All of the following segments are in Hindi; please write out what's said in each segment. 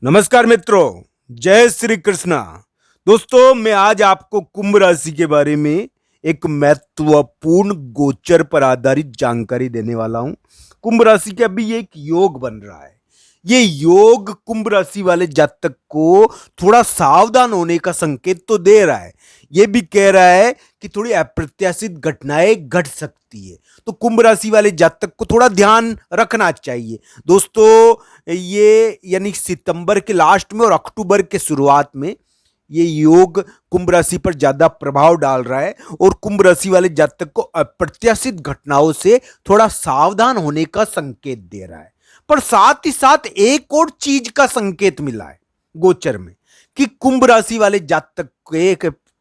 नमस्कार मित्रों, जय श्री कृष्णा। दोस्तों, मैं आज आपको कुंभ राशि के बारे में एक महत्वपूर्ण गोचर पर आधारित जानकारी देने वाला हूं। कुंभ राशि का अभी एक योग बन रहा है। ये योग कुंभ राशि वाले जातक को थोड़ा सावधान होने का संकेत तो दे रहा है। ये भी कह रहा है कि थोड़ी अप्रत्याशित घटनाएं घट सकती है, तो कुंभ राशि वाले जातक को थोड़ा ध्यान रखना चाहिए। दोस्तों, ये यानी सितंबर के लास्ट में और अक्टूबर के शुरुआत में ये योग कुंभ राशि पर ज्यादा प्रभाव डाल रहा है और कुंभ राशि वाले जातक को अप्रत्याशित घटनाओं से थोड़ा सावधान होने का संकेत दे रहा है। पर साथ ही साथ एक और चीज का संकेत मिला है गोचर में कि कुंभ राशि वाले जातक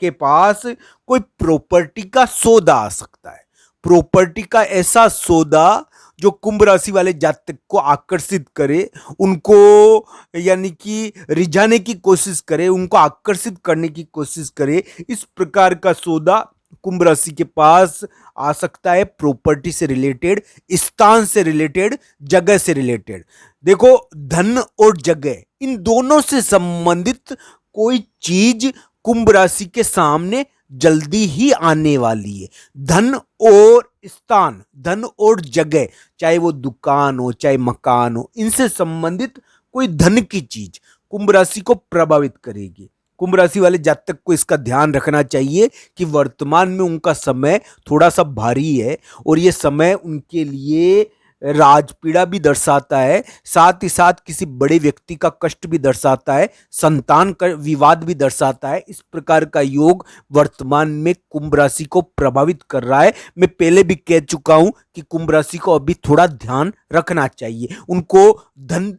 के पास कोई प्रॉपर्टी का सौदा आ सकता है। प्रॉपर्टी का ऐसा सौदा जो कुंभ राशि वाले जातक को आकर्षित करे, उनको यानी कि रिझाने की कोशिश करे, उनको आकर्षित करने की कोशिश करे, इस प्रकार का सौदा कुंभ राशि के पास आ सकता है। प्रॉपर्टी से रिलेटेड, स्थान से रिलेटेड, जगह से रिलेटेड। देखो, धन और जगह इन दोनों से संबंधित कोई चीज कुंभ राशि के सामने जल्दी ही आने वाली है। धन और स्थान, धन और जगह, चाहे वो दुकान हो चाहे मकान हो, इनसे संबंधित कोई धन की चीज कुंभ राशि को प्रभावित करेगी। कुंभ राशि वाले जातक को इसका ध्यान रखना चाहिए कि वर्तमान में उनका समय थोड़ा सा भारी है और ये समय उनके लिए राजपीड़ा भी दर्शाता है, साथ ही साथ किसी बड़े व्यक्ति का कष्ट भी दर्शाता है, संतान का विवाद भी दर्शाता है। इस प्रकार का योग वर्तमान में कुंभ राशि को प्रभावित कर रहा है। मैं पहले भी कह चुका हूं कि कुंभ राशि को अभी थोड़ा ध्यान रखना चाहिए, उनको धन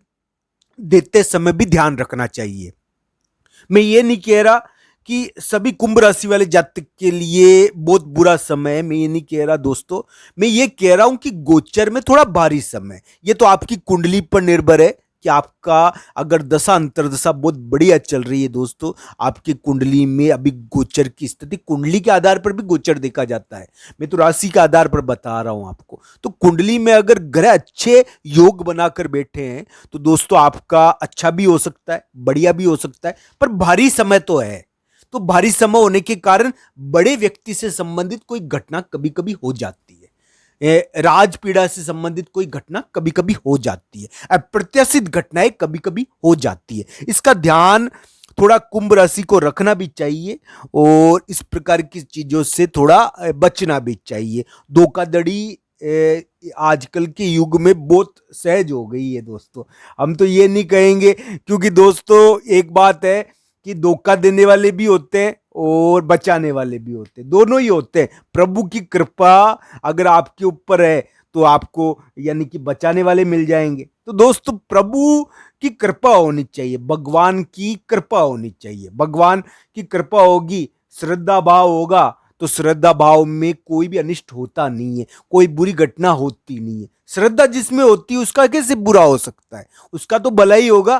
देते समय भी ध्यान रखना चाहिए। मैं ये नहीं कह रहा कि सभी कुंभ राशि वाले जातक के लिए बहुत बुरा समय है, मैं ये नहीं कह रहा दोस्तों। मैं ये कह रहा हूं कि गोचर में थोड़ा भारी समय, ये तो आपकी कुंडली पर निर्भर है कि आपका अगर दशा अंतरदशा बहुत बढ़िया चल रही है दोस्तों, आपकी कुंडली में अभी गोचर की स्थिति, कुंडली के आधार पर भी गोचर देखा जाता है, मैं तो राशि के आधार पर बता रहा हूं आपको। तो कुंडली में अगर ग्रह अच्छे योग बनाकर बैठे हैं तो दोस्तों आपका अच्छा भी हो सकता है, बढ़िया भी हो सकता है, पर भारी समय तो है। तो भारी समय होने के कारण बड़े व्यक्ति से संबंधित कोई घटना कभी कभी हो जाती है, राजपीड़ा से संबंधित कोई घटना कभी कभी हो जाती है, अप्रत्याशित घटनाएं कभी कभी हो जाती है। इसका ध्यान थोड़ा कुंभ राशि को रखना भी चाहिए और इस प्रकार की चीजों से थोड़ा बचना भी चाहिए। धोखाधड़ी आजकल के युग में बहुत सहज हो गई है दोस्तों, हम तो ये नहीं कहेंगे, क्योंकि दोस्तों एक बात है कि धोखा देने वाले भी होते हैं और बचाने वाले भी होते हैं, दोनों ही होते हैं। प्रभु की कृपा अगर आपके ऊपर है तो आपको यानी कि बचाने वाले मिल जाएंगे। तो दोस्तों, प्रभु की कृपा होनी चाहिए, भगवान की कृपा होनी चाहिए। भगवान की कृपा होगी, श्रद्धा भाव होगा, तो श्रद्धा भाव में कोई भी अनिष्ट होता नहीं है, कोई बुरी घटना होती नहीं है। श्रद्धा जिसमें होती है उसका कैसे बुरा हो सकता है, उसका तो भला ही होगा,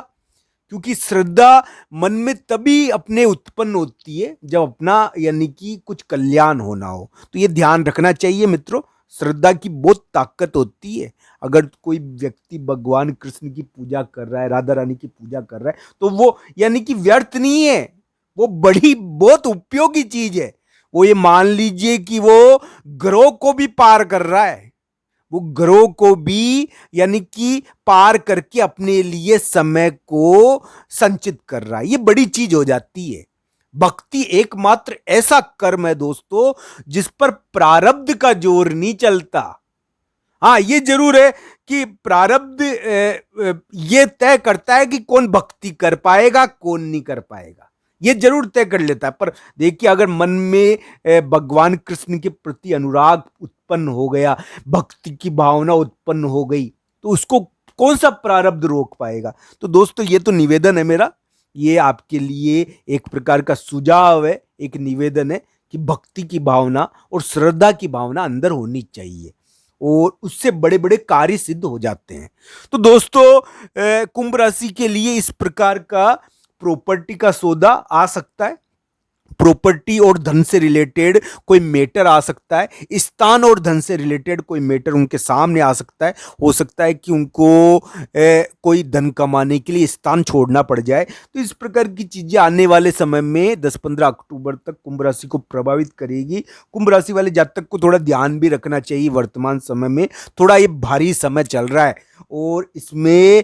क्योंकि श्रद्धा मन में तभी अपने उत्पन्न होती है जब अपना यानी कि कुछ कल्याण होना हो। तो ये ध्यान रखना चाहिए मित्रों, श्रद्धा की बहुत ताकत होती है। अगर कोई व्यक्ति भगवान कृष्ण की पूजा कर रहा है, राधा रानी की पूजा कर रहा है, तो वो यानी कि व्यर्थ नहीं है, वो बड़ी बहुत उपयोगी चीज है। वो ये मान लीजिए कि वो ग्रह को भी पार कर रहा है, वो ग्रहों को भी यानी कि पार करके अपने लिए समय को संचित कर रहा है। ये बड़ी चीज हो जाती है। भक्ति एकमात्र ऐसा कर्म है दोस्तों जिस पर प्रारब्ध का जोर नहीं चलता। हाँ, ये जरूर है कि प्रारब्ध ये तय करता है कि कौन भक्ति कर पाएगा कौन नहीं कर पाएगा, ये जरूर तय कर लेता है। पर देखिए, अगर मन में भगवान कृष्ण के प्रति अनुराग उत्पन्न हो गया, भक्ति की भावना उत्पन्न हो गई, तो उसको कौन सा प्रारब्ध रोक पाएगा। तो दोस्तों, ये तो निवेदन है मेरा, ये आपके लिए एक प्रकार का सुझाव है, एक निवेदन है कि भक्ति की भावना और श्रद्धा की भावना अंदर होनी चाहिए और उससे बड़े बड़े कार्य सिद्ध हो जाते हैं। तो दोस्तों, कुंभ राशि के लिए इस प्रकार का प्रॉपर्टी का सौदा आ सकता है। प्रॉपर्टी और धन से रिलेटेड कोई मैटर आ सकता है, स्थान और धन से रिलेटेड कोई मैटर उनके सामने आ सकता है। हो सकता है कि उनको कोई धन कमाने के लिए स्थान छोड़ना पड़ जाए। तो इस प्रकार की चीजें आने वाले समय में 10-15 अक्टूबर तक कुंभ राशि को प्रभावित करेगी। कुंभ राशि वाले जातक को थोड़ा ध्यान भी रखना चाहिए। वर्तमान समय में थोड़ा ये भारी समय चल रहा है और इसमें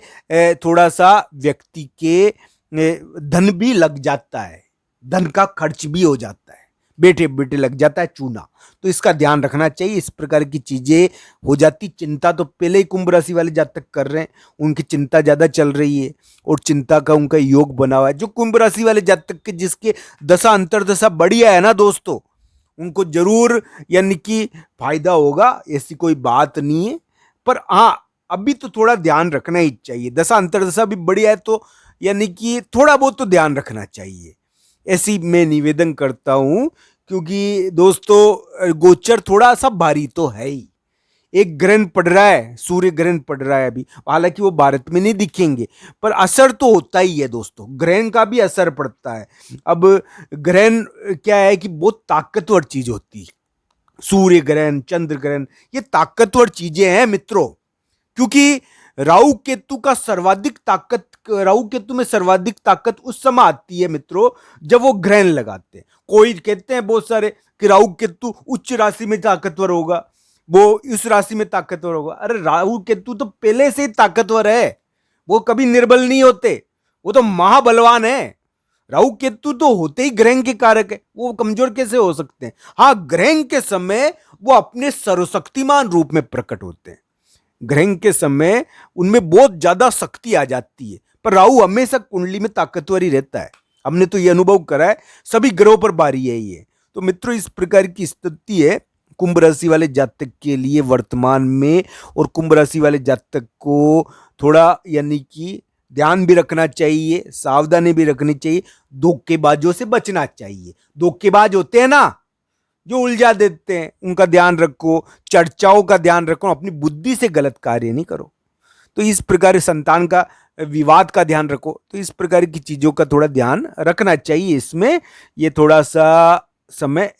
थोड़ा सा व्यक्ति के धन भी लग जाता है, धन का खर्च भी हो जाता है, बेटे बेटे लग जाता है चूना। तो इसका ध्यान रखना चाहिए। इस प्रकार की चीजें हो जाती। चिंता तो पहले ही कुंभ राशि वाले जातक कर रहे हैं, उनकी चिंता ज्यादा चल रही है और चिंता का उनका योग बना हुआ है। जो कुंभ राशि वाले जातक के जिसके दशा अंतर्दशा बढ़िया है ना दोस्तों, उनको जरूर यानी कि फायदा होगा, ऐसी कोई बात नहीं है। पर हाँ, अभी तो थोड़ा ध्यान रखना ही चाहिए। दशा अंतर्दशा भी बढ़िया है तो यानी कि थोड़ा बहुत तो ध्यान रखना चाहिए, ऐसी मैं निवेदन करता हूं। क्योंकि दोस्तों गोचर थोड़ा सा भारी तो है ही। एक ग्रहण पड़ रहा है, सूर्य ग्रहण पड़ रहा है अभी, हालांकि वो भारत में नहीं दिखेंगे पर असर तो होता ही है दोस्तों, ग्रहण का भी असर पड़ता है। अब ग्रहण क्या है कि बहुत ताकतवर चीज होती है। सूर्य ग्रहण, चंद्र ग्रहण, ये ताकतवर चीजें हैं मित्रों। क्योंकि राहु केतु में सर्वाधिक ताकत उस समय आती है मित्रों जब वो ग्रहण लगाते हैं। कोई कहते हैं बहुत सारे कि राहु केतु उच्च राशि में ताकतवर होगा, वो इस राशि में ताकतवर होगा। अरे राहु केतु तो पहले से ही ताकतवर है, वो कभी निर्बल नहीं होते, वो तो महाबलवान है। राहु केतु तो होते ही ग्रहण के कारक है, वो कमजोर कैसे हो सकते हैं? हाँ, ग्रहण के समय वो अपने सर्वशक्तिमान रूप में प्रकट होते हैं। ग्रहण के समय उनमें बहुत ज्यादा शक्ति आ जाती है। पर राहु हमेशा कुंडली में ताकतवर ही रहता है, हमने तो ये अनुभव करा है। सभी ग्रहों पर बारी है ये। तो मित्रों, इस प्रकार की स्थिति है कुंभ राशि वाले जातक के लिए वर्तमान में। और कुंभ राशि वाले जातक को थोड़ा यानी कि ध्यान भी रखना चाहिए, सावधानी भी रखनी चाहिए, धोखेबाजों से बचना चाहिए। धोखेबाज होते हैं ना जो उलझा देते हैं, उनका ध्यान रखो, चर्चाओं का ध्यान रखो, अपनी बुद्धि से गलत कार्य नहीं करो। तो इस प्रकार संतान का विवाद का ध्यान रखो। तो इस प्रकार की चीजों का थोड़ा ध्यान रखना चाहिए। इसमें ये थोड़ा सा समय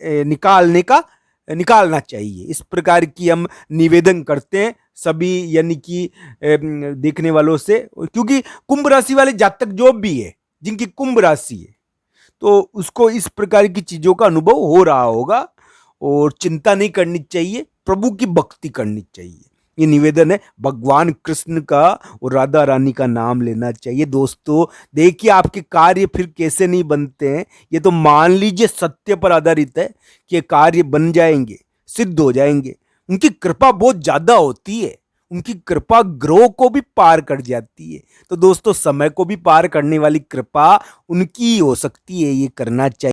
निकालना चाहिए। इस प्रकार की हम निवेदन करते हैं सभी यानी कि देखने वालों से। क्योंकि कुंभ राशि वाले जातक जो भी है, जिनकी कुंभ राशि है, तो उसको इस प्रकार की चीजों का अनुभव हो रहा होगा। और चिंता नहीं करनी चाहिए, प्रभु की भक्ति करनी चाहिए। ये निवेदन है। भगवान कृष्ण का और राधा रानी का नाम लेना चाहिए दोस्तों। देखिए आपके कार्य फिर कैसे नहीं बनते हैं, ये तो मान लीजिए सत्य पर आधारित है कि ये कार्य बन जाएंगे, सिद्ध हो जाएंगे। उनकी कृपा बहुत ज्यादा होती है, उनकी कृपा ग्रह को भी पार कर जाती है। तो दोस्तों, समय को भी पार करने वाली कृपा उनकी ही हो सकती है, ये करना चाहिए।